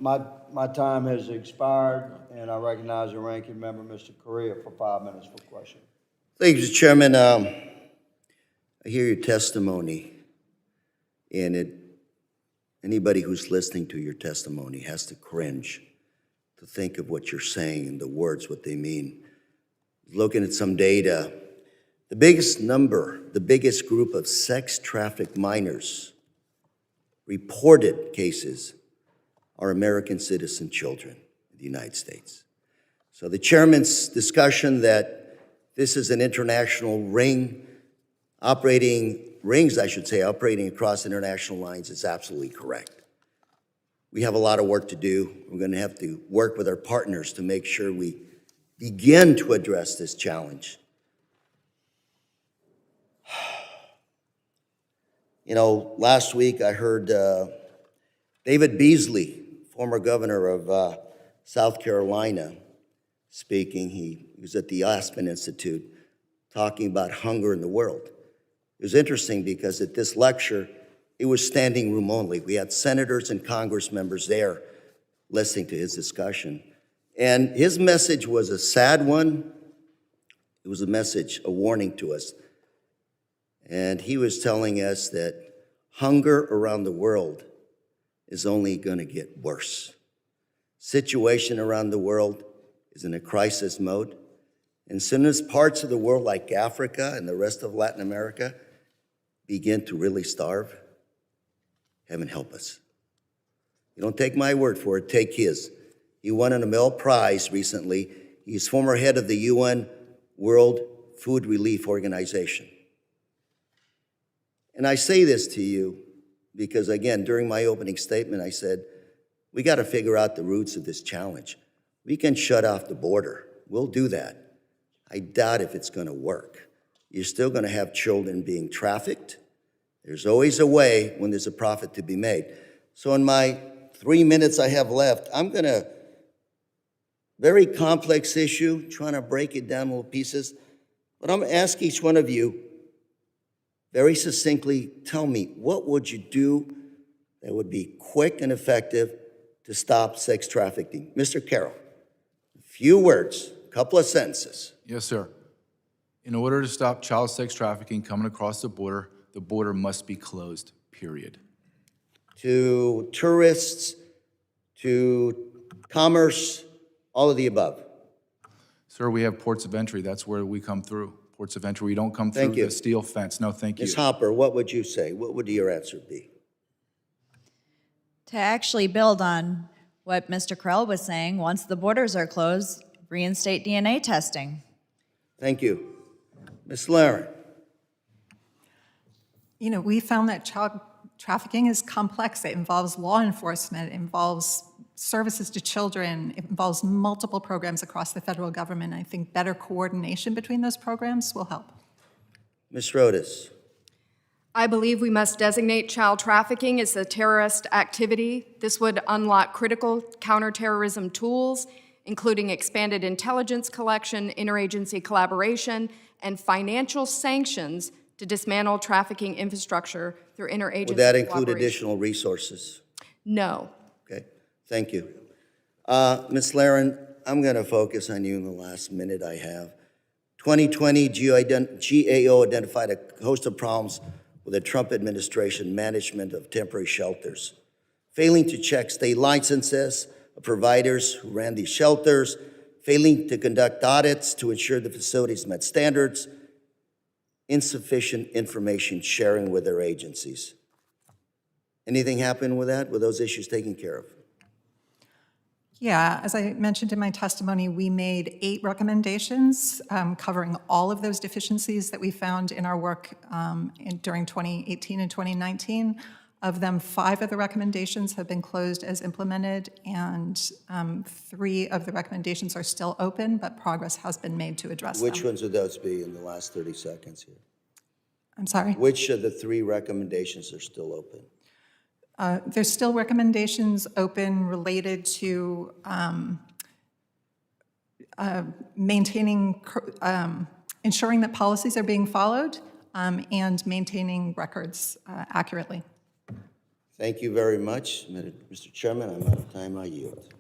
My time has expired, and I recognize the ranking member, Mr. Correa, for 5 minutes for question. Thank you, Mr. Chairman. I hear your testimony, and anybody who's listening to your testimony has to cringe to think of what you're saying and the words, what they mean. Looking at some data, the biggest group of sex trafficked minors reported cases are American citizen children in the United States. So the chairman's discussion that this is an international rings, operating across international lines is absolutely correct. We have a lot of work to do. We're going to have to work with our partners to make sure we begin to address this challenge. You know, last week I heard David Beasley, former governor of South Carolina, speaking. He was at the Aspen Institute talking about hunger in the world. It was interesting because at this lecture, it was standing room only. We had senators and Congress members there listening to his discussion. And his message was a sad one. It was a warning to us. And he was telling us that hunger around the world is only going to get worse. Situation around the world is in a crisis mode. And as soon as parts of the world like Africa and the rest of Latin America begin to really starve, heaven help us. You don't take my word for it, take his. He won a Nobel Prize recently. He's former head of the UN World Food Relief Organization. And I say this to you because, again, during my opening statement, I said, we got to figure out the roots of this challenge. We can shut off the border. We'll do that. I doubt if it's going to work. You're still going to have children being trafficked. There's always a way when there's a profit to be made. So in my 3 minutes I have left, I'm going to, very complex issue, trying to break it down in little pieces, but I'm going to ask each one of you very succinctly, tell me, what would you do that would be quick and effective to stop sex trafficking? Mr. Carroll, a few words, a couple of sentences. Yes, sir. In order to stop child sex trafficking coming across the border must be closed, period. To tourists, to commerce, all of the above. Sir, we have ports of entry. That's where we come through. Ports of entry. We don't come through the steel fence. No, thank you. Ms. Hopper, what would you say? What would your answer be? To actually build on what Mr. Correa was saying, once the borders are closed, reinstate DNA testing. Thank you. Ms. Laren. You know, we found that child trafficking is complex. It involves law enforcement, it involves services to children, it involves multiple programs across the federal government. I think better coordination between those programs will help. Ms. Rodas. I believe we must designate child trafficking as a terrorist activity. This would unlock critical counterterrorism tools, including expanded intelligence collection, interagency collaboration, and financial sanctions to dismantle trafficking infrastructure through interagency Would that include additional resources? No. Okay, thank you. Ms. Laren, I'm going to focus on you in the last minute I have. 2020, GAO identified a host of problems with the Trump administration management of temporary shelters, failing to check state licenses of providers who ran these shelters, failing to conduct audits to ensure the facilities met standards, insufficient information sharing with their agencies. Anything happen with that? Were those issues taken care of? Yeah, as I mentioned in my testimony, we made 8 recommendations covering all of those deficiencies that we found in our work during 2018 and 2019. Of them, 5 of the recommendations have been closed as implemented, and 3 of the recommendations are still open, but progress has been made to address them. Which ones would those be in the last 30 seconds here? I'm sorry? Which of the 3 recommendations are still open? There's still recommendations open related to maintaining, ensuring that policies are being followed and maintaining records accurately. Thank you very much. Mr. Chairman, I'm out of time. I yield.